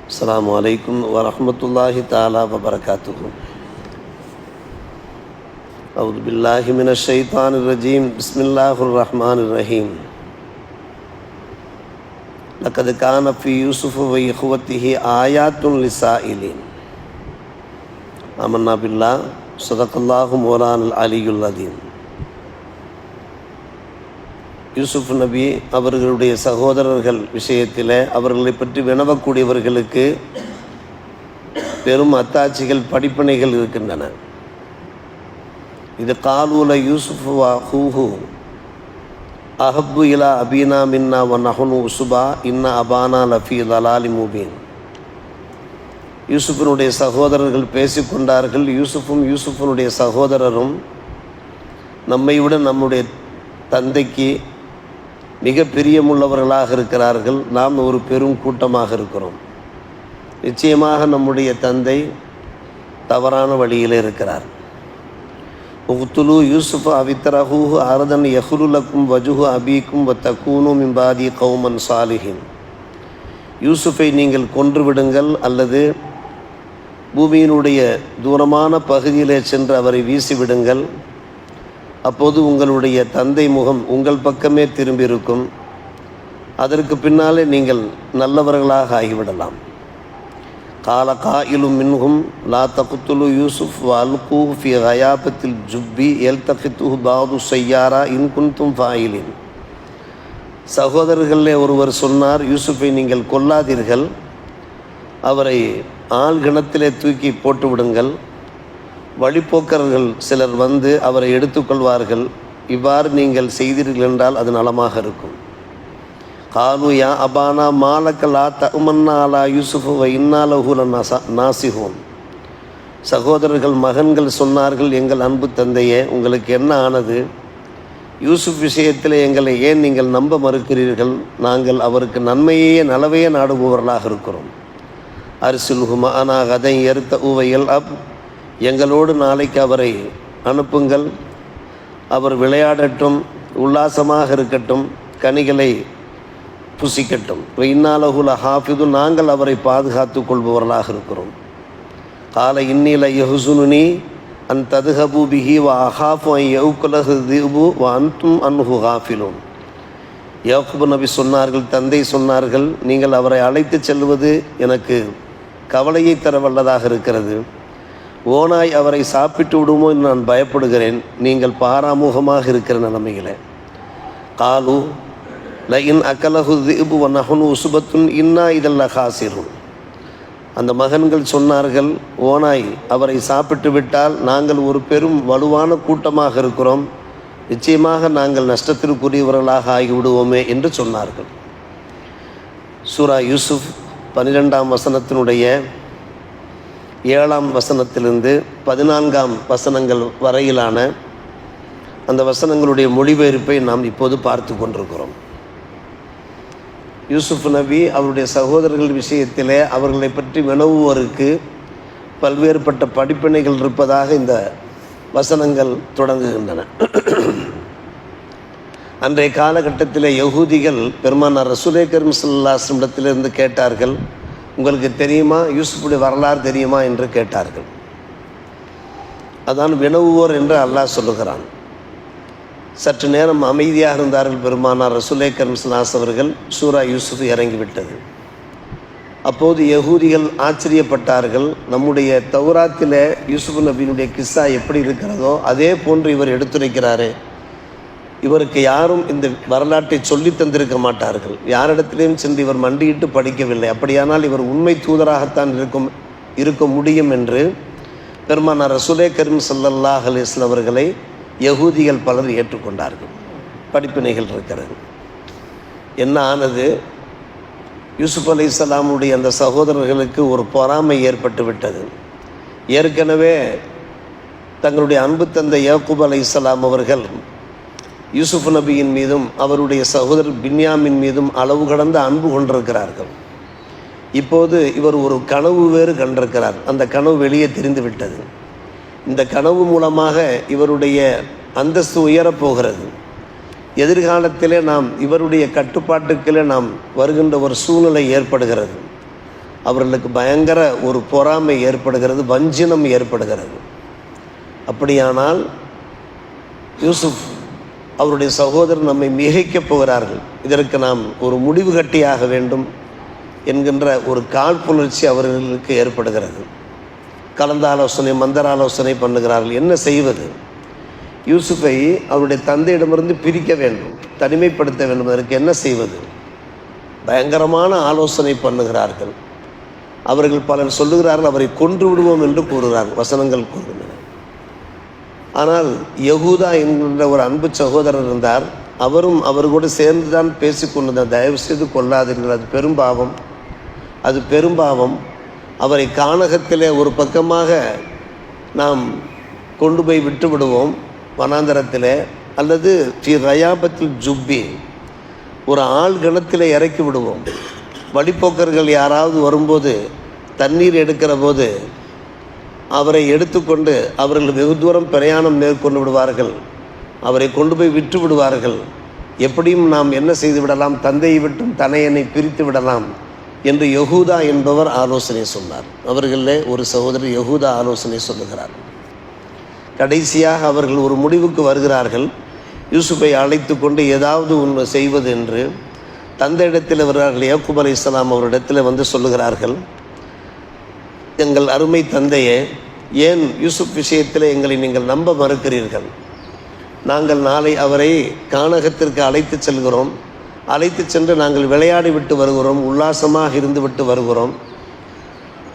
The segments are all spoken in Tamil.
அஸ்ஸலாமு அலைக்கும் வரஹ்மத்துல்லாஹி தஆலா வபரகாத்துஹு. அஊது பில்லாஹி மினஷ் ஷைத்தானிர் ரஜீம். பிஸ்மில்லாஹிர் ரஹ்மானிர் ரஹீம். லக்கத் கான ஃபீ யூசுஃப வ இஹ்வத்திஹி ஆயாத்துன் லிஸ்ஸாயிலின். ஆமன்னா பில்லாஹ். ஸதகல்லாஹு மௌலானல் அலியுல் அதீம். யூசுஃப் நபி அவர்களுடைய சகோதரர்கள் விஷயத்தில் அவர்களை பற்றி வினவக்கூடியவர்களுக்கு பெரும் அத்தாட்சிகள், படிப்பினைகள் இருக்கின்றன. இது காலூல யூசுஃப் வா ஹூஹு அஹப்பு இலா அபீனா மின்னா வ நஹ்னு உசுபா இன்ன அபானா லஃபி தலாலி முபீன். யூசுஃபினுடைய சகோதரர்கள் பேசிக்கொண்டார்கள். யூசுஃபனுடைய சகோதரரும் நம்மை விட நம்முடைய தந்தைக்கு மிக பிரியமுள்ளவர்களாக இருக்கிறார்கள். நாம் ஒரு பெரும் கூட்டமாக இருக்கிறோம். நிச்சயமாக நம்முடைய தந்தை தவறான வழியில் இருக்கிறார். உக்துலு யூசுஃப அவித்தரஹூ அரதன் யஹ்லுலக்கும் வஜுஹு அபீக்கும் வ தகூனு மின் பாதி கௌமன் சாலிஹின். யூசுஃபை நீங்கள் கொன்றுவிடுங்கள் அல்லது பூமியினுடைய தூரமான பகுதியிலே சென்று அவரை வீசிவிடுங்கள். அப்போது உங்களுடைய தந்தை முகம் உங்கள் பக்கமே திரும்பியிருக்கும். அதற்கு பின்னாலே நீங்கள் நல்லவர்களாக ஆகிவிடலாம். கால காயிலும் மின்ஹும் லா தகுத்துலு யூசுஃப் வ அல்கூஹு ஃபி கயாபத்தில் ஜுப்பி எல்தகித்துஹு பாது சையாரா இன் குன்தும் ஃபாயிலின். சகோதரர்களே ஒருவர் சொன்னார், யூசுஃபை நீங்கள் கொல்லாதீர்கள், அவரை ஆழ்கிணத்திலே தூக்கி போட்டு விடுங்கள். வழிப்போக்கர்கள் சிலர் வந்து அவரை எடுத்துக்கொள்வார்கள். இவ்வாறு நீங்கள் செய்தீர்கள் என்றால் அது நலமாக இருக்கும். காலு யா அபானா மாலக்க லா தஅமன்னா அலா யூசுஃபு வ இன்னா லஹு நாசிஹூன். சகோதரர்கள் மகன்கள் சொன்னார்கள், எங்கள் அன்பு தந்தையே, உங்களுக்கு என்ன ஆனது? யூசுஃப் விஷயத்தில் எங்களை ஏன் நீங்கள் நம்ப மறுக்கிறீர்கள்? நாங்கள் அவருக்கு நலவையே நாடுபவர்களாக இருக்கிறோம். அர்சில்ஹு மஅனா கதன் யர்தஉ வ யல்அப். எங்களோடு நாளைக்கு அவரை அனுப்புங்கள், அவர் விளையாடட்டும், உல்லாசமாக இருக்கட்டும், கனிகளை புசிக்கட்டும். இன்னாலஹுல ஹாஃபிது. நாங்கள் அவரை பாதுகாத்து கொள்பவர்களாக இருக்கிறோம். கால இன்னில யஹுசுனுனி அன் ததுஹபு பிஹி வ அஹாஃபு அன் யவுக்குலஹு திபு வ அன்தும் அன்ஹு காஃபிலூன். யாக்கூப் நபி சொன்னார்கள், தந்தை சொன்னார்கள், நீங்கள் அவரை அழைத்து செல்வது எனக்கு கவலையை தர வல்லதாக இருக்கிறது. ஓனாய் அவரை சாப்பிட்டு விடுமோ என்று நான் பயப்படுகிறேன். நீங்கள் பாராமுகமாக இருக்கிற நிலைமையில். காலு லஇன் அக்கலஹு திபு வ நஹ்னு உசுபத்துன் இன்னா இதல்ல காசிரும். அந்த மகன்கள் சொன்னார்கள், ஓனாய் அவரை சாப்பிட்டு விட்டால் நாங்கள் ஒரு பெரும் வலுவான கூட்டமாக இருக்கிறோம், நிச்சயமாக நாங்கள் நஷ்டத்திற்குரியவர்களாக ஆகிவிடுவோமே என்று சொன்னார்கள். சூரா யூசுஃப் 12ஆம் வசனத்தினுடைய 7ஆம் வசனத்திலிருந்து 14ஆம் வசனங்கள் வரையிலான அந்த வசனங்களுடைய மொழிபெயர்ப்பை நாம் இப்போது பார்த்து கொண்டிருக்கிறோம். யூசுஃப் நபி அவருடைய சகோதரர்கள் விஷயத்திலே அவர்களை பற்றி வினவுவோருக்கு பல்வேறுபட்ட படிப்பினைகள் இருப்பதாக இந்த வசனங்கள் தொடங்குகின்றன. அன்றைய காலகட்டத்தில் யகூதிகள் பெருமானார் ரசூலே கரீம் ஸல்லல்லாஹு அலைஹி வஸல்லம் இடத்திலிருந்து கேட்டார்கள், உங்களுக்கு தெரியுமா, யூசுஃபுடைய வரலாறு தெரியுமா என்று கேட்டார்கள். அதான் வினவுவோர் என்று அல்லாஹ் சொல்லுகிறான். சற்று நேரம் அமைதியாக இருந்தார்கள் பெருமானார் ரசூலே கரீம் ஸல்லல்லாஹு அலைஹி வஸல்லம் அவர்கள். சூரா யூசுஃப் இறங்கிவிட்டது. அப்போது யகூதிகள் ஆச்சரியப்பட்டார்கள். நம்முடைய தௌராத்தில் யூசுஃப் நபியினுடைய கிஸ்ஸா எப்படி இருக்கிறதோ அதே போன்று இவர் எடுத்துரைக்கிறாரே, இவருக்கு யாரும் இந்த வரலாற்றை சொல்லி தந்திருக்க மாட்டார்கள், யாரிடத்திலையும் சென்று இவர் மண்டியிட்டு படிக்கவில்லை, அப்படியானால் இவர் உண்மை தூதராகத்தான் இருக்க முடியும் என்று பெருமானார் ரசூலே கரீம் ஸல்லல்லாஹு அலைஹி வஸல்லம் அவர்களை யகூதிகள் பலர் ஏற்றுக்கொண்டார்கள். படிப்பினைகள் இருக்கிறது. என்ன ஆனது? யூசுஃப் அலைஹிஸ்ஸலாமுடைய அந்த சகோதரர்களுக்கு ஒரு பொறாமை ஏற்பட்டு விட்டது. ஏற்கனவே தங்களுடைய அன்பு தந்தை யாக்கூப் அலைஹிஸ்ஸலாம் அவர்கள் யூசுஃப் நபியின் மீதும் அவருடைய சகோதரர் பின்யாமின் மீதும் அளவு கடந்த அன்பு கொண்டிருக்கிறார்கள். இப்போது இவர் ஒரு கனவு வேறு கண்டிருக்கிறார். அந்த கனவு வெளியே தெரிந்து விட்டது. இந்த கனவு மூலமாக இவருடைய அந்தஸ்து உயரப்போகிறது. எதிர்காலத்திலே நாம் இவருடைய கட்டுப்பாட்டுக்களே நாம் வருகின்ற ஒரு சூழ்நிலை ஏற்படுகிறது. அவர்களுக்கு பயங்கர ஒரு பொறாமை ஏற்படுகிறது, வஞ்சினம் ஏற்படுகிறது. அப்படியானால் யூசுப் அவருடைய சகோதரர் நம்மை மிகைக்கப் போகிறார்கள், இதற்கு நாம் ஒரு முடிவு கட்டியாக வேண்டும் என்கின்ற ஒரு காழ்ப்புணர்ச்சி அவர்களுக்கு ஏற்படுகிறது. கலந்த ஆலோசனை, மந்தர ஆலோசனை பண்ணுகிறார்கள். என்ன செய்வது? யூசுஃபை அவருடைய தந்தையிடமிருந்து பிரிக்க வேண்டும், தனிமைப்படுத்த வேண்டும். அதற்கு என்ன செய்வது? பயங்கரமான ஆலோசனை பண்ணுகிறார்கள். அவர்கள் பலர் சொல்லுகிறார்கள், அவரை கொன்று விடுவோம் என்று கூறுகிறார்கள், வசனங்கள் கூறுகின்றன. ஆனால் யகூதா என்கின்ற ஒரு அன்பு சகோதரர் இருந்தார். அவரும் அவர் கூட சேர்ந்து தான் பேசி கொண்டிருந்தார். தயவு செய்து கொள்ளாதீர்கள், அது பெரும்பாவம், அது பெரும்பாவம். அவரை கானகத்திலே ஒரு பக்கமாக நாம் கொண்டு போய் விட்டு விடுவோம் வனாந்தரத்திலே, அல்லது ரயாபத்தில் ஜுப்பி ஒரு ஆள் கணத்தில் இறக்கி விடுவோம். வழிப்போக்கர்கள் யாராவது வரும்போது, தண்ணீர் எடுக்கிற போது அவரை எடுத்துக்கொண்டு அவர்கள் வெகு தூரம் பிரயாணம் மேற்கொண்டு விடுவார்கள், அவரை கொண்டு போய் விட்டு விடுவார்கள். எப்படியும் நாம் என்ன செய்து விடலாம், தந்தையை விட்டும் தனையனை பிரித்து விடலாம் என்று யகூதா என்பவர் ஆலோசனை சொன்னார். அவர்களிலே ஒரு சகோதரர் யகூதா ஆலோசனை சொல்லுகிறார். கடைசியாக அவர்கள் ஒரு முடிவுக்கு வருகிறார்கள். யூசுஃபை அழைத்து கொண்டு ஏதாவது ஒன்று செய்வது என்று தந்தையிடத்தில் வருகிறார்கள். யாக்கூப் அலைஹிஸ்ஸலாம் அவரிடத்தில் வந்து சொல்லுகிறார்கள், எங்கள் அருமை தந்தையே, ஏன் யூசுப் விஷயத்தில் எங்களை நீங்கள் நம்ப மறுக்கிறீர்கள்? நாங்கள் நாளை அவரை கானகத்திற்கு அழைத்து செல்கிறோம், அழைத்து சென்று நாங்கள் விளையாடி விட்டு வருகிறோம், உல்லாசமாக இருந்து விட்டு வருகிறோம்,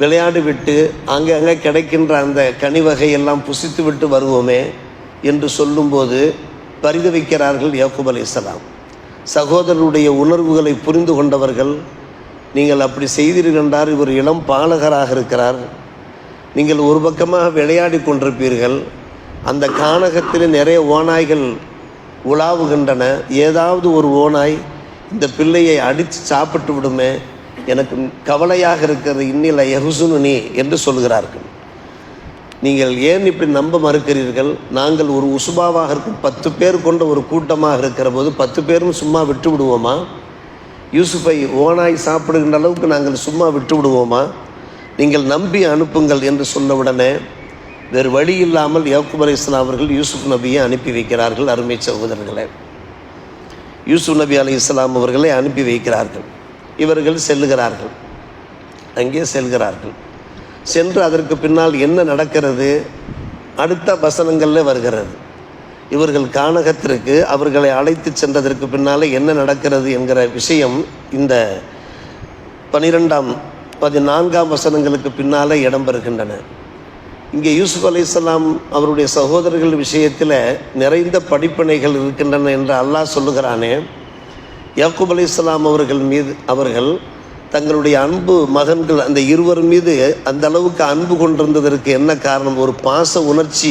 விளையாடி விட்டு அங்கே கிடைக்கின்ற அந்த கனிவகை எல்லாம் புசித்து விட்டு வருவோமே என்று சொல்லும்போது பரிதவிக்கிறார்கள் யாக்கூப் அலைஹிஸ்ஸலாம். சகோதரருடைய உணர்வுகளை புரிந்து கொண்டவர்கள், நீங்கள் அப்படி செய்தீர்கள் என்றார், இவர் இளம் பாலகராக இருக்கிறார், நீங்கள் ஒரு பக்கமாக விளையாடி கொண்டிருப்பீர்கள், அந்த கானகத்தில் நிறைய ஓநாய்கள் உலாவுகின்றன, ஏதாவது ஒரு ஓநாய் இந்த பிள்ளையை அடித்து சாப்பிட்டு விடுமே, எனக்கு கவலையாக இருக்கிறது, இன்னில யஹுசுனி என்று சொல்கிறார்கள். நீங்கள் ஏன் இப்படி நம்ப மறுக்கிறீர்கள்? நாங்கள் ஒரு உசுபாவாக இருக்கும் 10 பேர் கொண்ட ஒரு கூட்டமாக இருக்கிற போது 10 பேரும் சும்மா விட்டு விடுவோமா? யூசுஃபை ஓனாய் சாப்பிடுகின்ற அளவுக்கு நாங்கள் சும்மா விட்டு விடுவோமா? நீங்கள் நம்பி அனுப்புங்கள் என்று சொன்னவுடனே வேறு வழி இல்லாமல் யாக்கூப் அலைஹிஸ்ஸலாம் அவர்கள் யூசுப் நபியை அனுப்பி வைக்கிறார்கள். அருமை சகோதரர்களே, யூசுப் நபி அலைஹிஸ்ஸலாம் அவர்களை அனுப்பி வைக்கிறார்கள். இவர்கள் செல்லுகிறார்கள், அங்கே செல்கிறார்கள். சென்று அதற்கு பின்னால் என்ன நடக்கிறது அடுத்த வசனங்களில் வருகிறது. இவர்கள் கானகத்திற்கு அவர்களை அழைத்து சென்றதற்கு பின்னால் என்ன நடக்கிறது என்கிற விஷயம் இந்த 12ஆம் 14ஆம் வசனங்களுக்கு பின்னால் இடம்பெறுகின்றன. இங்கே யூசுப் அலைஹிஸ்ஸலாம் அவருடைய சகோதரர்கள் விஷயத்தில் நிறைந்த படிப்பினைகள் இருக்கின்றன என்று அல்லாஹ் சொல்லுகிறானே. யாக்கூப் அலைஹிஸ்ஸலாம் அவர்கள் மீது அவர்கள் தங்களுடைய அன்பு மகன்கள் அந்த இருவர் மீது அந்த அளவுக்கு அன்பு கொண்டிருந்ததற்கு என்ன காரணம், ஒரு பாச உணர்ச்சி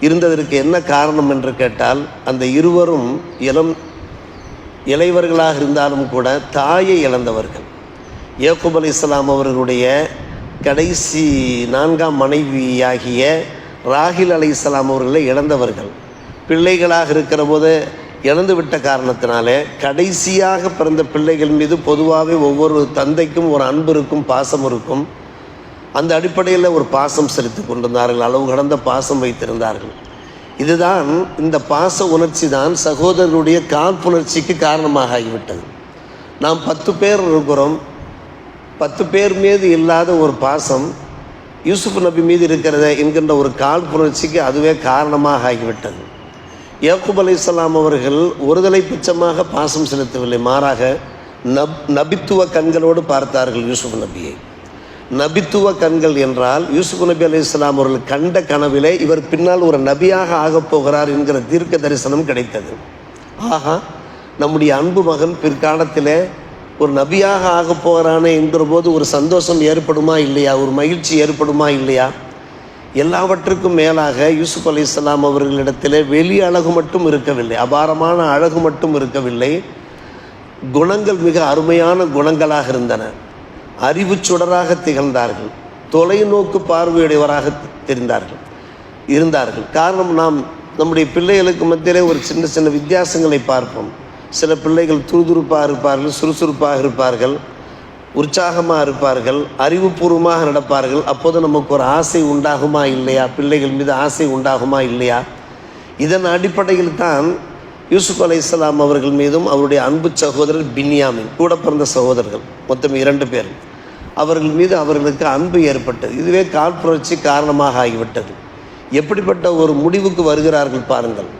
இருந்ததற்கு என்ன காரணம் என்று கேட்டால், அந்த இருவரும் இளையவர்களாக இருந்தாலும் கூட தாயை இழந்தவர்கள். யாக்கூப் அலைஹிஸ்ஸலாம் அவர்களுடைய கடைசி 4ஆம் மனைவியாகிய ராஹில் அலைஹிஸ்ஸலாம் அவர்களை இழந்தவர்கள். பிள்ளைகளாக இருக்கிற போது இழந்து விட்ட காரணத்தினாலே கடைசியாக பிறந்த பிள்ளைகள் மீது பொதுவாகவே ஒவ்வொரு தந்தைக்கும் ஒரு அன்பு இருக்கும், பாசம் இருக்கும். அந்த அடிப்படையில் ஒரு பாசம் செலுத்தி கொண்டிருந்தார்கள், அளவு கடந்த பாசம் வைத்திருந்தார்கள். இதுதான், இந்த பாச உணர்ச்சி தான் சகோதரருடைய காழ்ப்புணர்ச்சிக்கு காரணமாக ஆகிவிட்டது. நாம் 10 பேர் இருக்கிறோம், 10 பேர் மீது இல்லாத ஒரு பாசம் யூசுப் நபி மீது இருக்கிறத என்கின்ற ஒரு காழ்ப்புணர்ச்சிக்கு அதுவே காரணமாக ஆகிவிட்டது. யாக்கூப் அலைஹிஸ்ஸலாம் அவர்கள் ஒருதலை பட்சமாக பாசம் செலுத்தவில்லை, மாறாக நபித்துவ கண்களோடு பார்த்தார்கள் யூசுப் நபியை. நபித்துவ கண்கள் என்றால் யூசுப் நபி அலைஹிஸ்ஸலாம் அவர்கள் கண்ட கனவிலே இவர் பின்னால் ஒரு நபியாக ஆகப் போகிறார் என்கிற தீர்க்க தரிசனம் கிடைத்தது. ஆகா, நம்முடைய அன்பு மகன் பிற்காலத்திலே ஒரு நபியாக ஆகப் போகிறானே என்கிற போது ஒரு சந்தோஷம் ஏற்படுமா இல்லையா, ஒரு மகிழ்ச்சி ஏற்படுமா இல்லையா? எல்லாவற்றுக்கும் மேலாக யூசுப் அலைஹிஸ்ஸலாம் அவர்களிடத்திலே வெளி அழகு மட்டும் இருக்கவில்லை, அபாரமான அழகு மட்டும் இருக்கவில்லை, குணங்கள் மிக அருமையான குணங்களாக இருந்தன. அறிவு சுடராக திகழ்ந்தார்கள், தொலைநோக்கு பார்வையுடையவராக இருந்தார்கள். காரணம், நாம் நம்முடைய பிள்ளைகளுக்கு மத்தியிலே ஒரு சின்ன சின்ன வித்தியாசங்களை பார்ப்போம். சில பிள்ளைகள் துருதுருப்பாக இருப்பார்கள், சுறுசுறுப்பாக இருப்பார்கள், உற்சாகமாக இருப்பார்கள், அறிவுபூர்வமாக நடப்பார்கள். அப்போது நமக்கு ஒரு ஆசை உண்டாகுமா இல்லையா? பிள்ளைகள் மீது ஆசை உண்டாகுமா இல்லையா? இதன் அடிப்படையில் தான் யூசுப் அலைஹிஸ்ஸலாம் அவர்கள் மீதும் அவருடைய அன்பு சகோதரர் பின்யாமின், கூட பிறந்த சகோதரர்கள் மொத்தம் 2 பேர், அவர்கள் மீது அவர்களுக்கு அன்பு ஏற்பட்டது. இதுவே காழ்ப்புணர்ச்சி காரணமாக ஆகிவிட்டது. எப்படிப்பட்ட ஒரு முடிவுக்கு வருகிறார்கள் பாருங்கள்.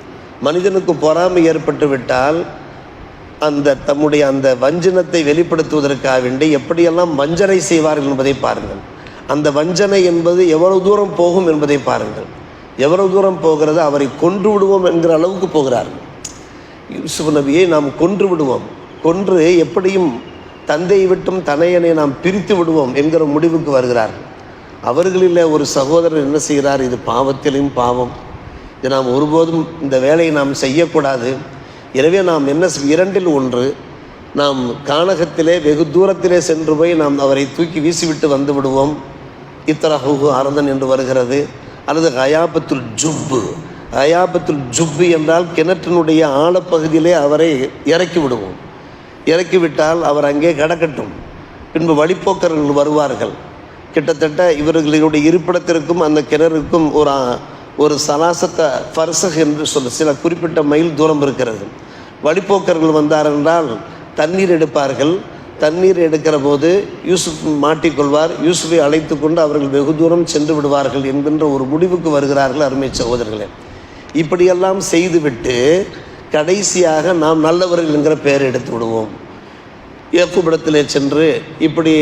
மனிதனுக்கு பொறாமை ஏற்பட்டு விட்டால் தம்முடைய அந்த வஞ்சனத்தை வெளிப்படுத்துவதற்காக வேண்டி எப்படியெல்லாம் வஞ்சனை செய்வார்கள் என்பதை பாருங்கள். அந்த வஞ்சனை என்பது எவ்வளவு தூரம் போகும் என்பதை பாருங்கள். எவ்வளவு தூரம் போகிறது, அவரை கொன்று விடுவோம் என்கிற அளவுக்கு போகிறார்கள். யூசுப் நபியை நாம் கொன்று விடுவோம், கொன்று எப்படியும் தந்தையை விட்டும் தனையனை நாம் பிரித்து விடுவோம் என்கிற முடிவுக்கு வருகிறார்கள். அவர்களில் ஒரு சகோதரர் என்ன செய்கிறார், இது பாவத்திலும் பாவம், இது நாம் ஒருபோதும் இந்த வேலையை நாம் செய்யக்கூடாது. எனவே நாம் என்ன 2இல் 1, நாம் கானகத்திலே வெகு தூரத்திலே சென்று போய் நாம் அவரை தூக்கி வீசிவிட்டு வந்து விடுவோம். இத்தரஹு அரதன் என்று வருகிறது. அல்லது ஹயாபத்துல் ஜுப்பு, ஹயாபத்துல் ஜுப்பு என்றால் கிணற்றினுடைய ஆழப்பகுதியிலே அவரை இறக்கி விடுவோம். இறக்கிவிட்டால் அவர் அங்கே கிடக்கட்டும், பின்பு வழிப்போக்கர்கள் வருவார்கள். கிட்டத்தட்ட இவர்களுடைய இருப்பிடத்திற்கும் அந்த கிணறுக்கும் ஒரு சலாசத்தை ஃபர்சக் என்று சில குறிப்பிட்ட மைல் தூரம் இருக்கிறது. வழிப்போக்கர்கள் வந்தார் என்றால் தண்ணீர் எடுப்பார்கள். தண்ணீர் எடுக்கிற போது யூசுப் மாட்டிக்கொள்வார். யூசுஃபை அழைத்து கொண்டு அவர்கள் வெகு தூரம் சென்று விடுவார்கள் என்கின்ற ஒரு முடிவுக்கு வருகிறார்கள். அருமை சகோதரர்களே, இப்படியெல்லாம் செய்துவிட்டு கடைசியாக நாம் நல்லவர்கள் என்கிற பெயரை எடுத்து விடுவோம். ஏப்புபடத்திலே சென்று இப்படி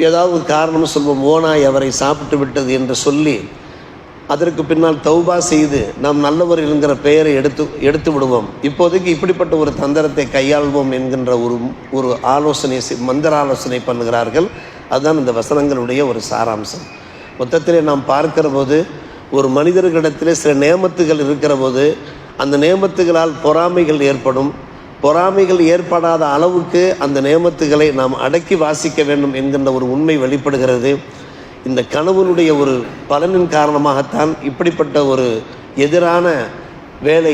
ஏதாவது காரணம் சொல்வோம், ஓனாய் அவரை சாப்பிட்டு விட்டது என்று சொல்லி அதற்கு பின்னால் தௌபா செய்து நாம் நல்லவர் என்கிற பெயரை எடுத்து விடுவோம். இப்போதைக்கு இப்படிப்பட்ட ஒரு தந்திரத்தை கையாள்வோம் என்கின்ற ஒரு ஆலோசனை, மந்திர ஆலோசனை பண்ணுகிறார்கள். அதுதான் இந்த வசனங்களுடைய ஒரு சாராம்சம். மொத்தத்திலே நாம் பார்க்கிற போது ஒரு மனிதர்களிடத்திலே சில நேமத்துகள் இருக்கிற போது அந்த நேமத்துகளால் பொறாமைகள் ஏற்படும். பொறாமைகள் ஏற்படாத அளவுக்கு அந்த நேமத்துகளை நாம் அடக்கி வாசிக்க வேண்டும் என்கின்ற ஒரு உண்மை வெளிப்படுகிறது. இந்த கனவுனுடைய ஒரு பலனின் காரணமாகத்தான் இப்படிப்பட்ட ஒரு எதிரான வேலை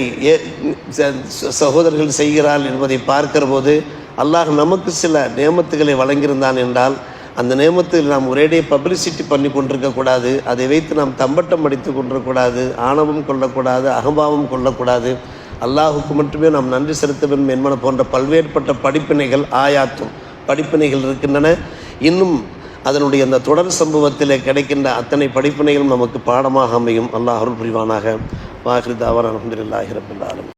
சகோதரர்கள் செய்கிறார்கள் என்பதை பார்க்கிற போது அல்லாஹ் நமக்கு சில நேமத்துகளை வழங்கியிருந்தான் என்றால் அந்த நேமத்தில் நாம் ஒரேடியே பப்ளிசிட்டி பண்ணி கொண்டிருக்கக்கூடாது. அதை வைத்து நாம் தம்பட்டம் அடித்து கொண்டிருக்கக்கூடாது, ஆணவம் கொள்ளக்கூடாது, அகம்பாவம் கொள்ளக்கூடாது. அல்லாஹுக்கு மட்டுமே நாம் நன்றி செலுத்த வேண்டும் என்பன போன்ற பல்வேறுபட்ட படிப்பினைகள், ஆயாத்தும் படிப்பினைகள் இருக்கின்றன. இன்னும் அதனுடைய அந்த தொடர் சம்பவத்திலே கிடைக்கின்ற அத்தனை படிப்பினைகளும் நமக்கு பாடமாக அமையும். அல்லாஹ் அருள் புரிவானாக. வாஹிர் தாவானா அல்ஹம்துலில்லாஹி ரப்பில் ஆலமீன்.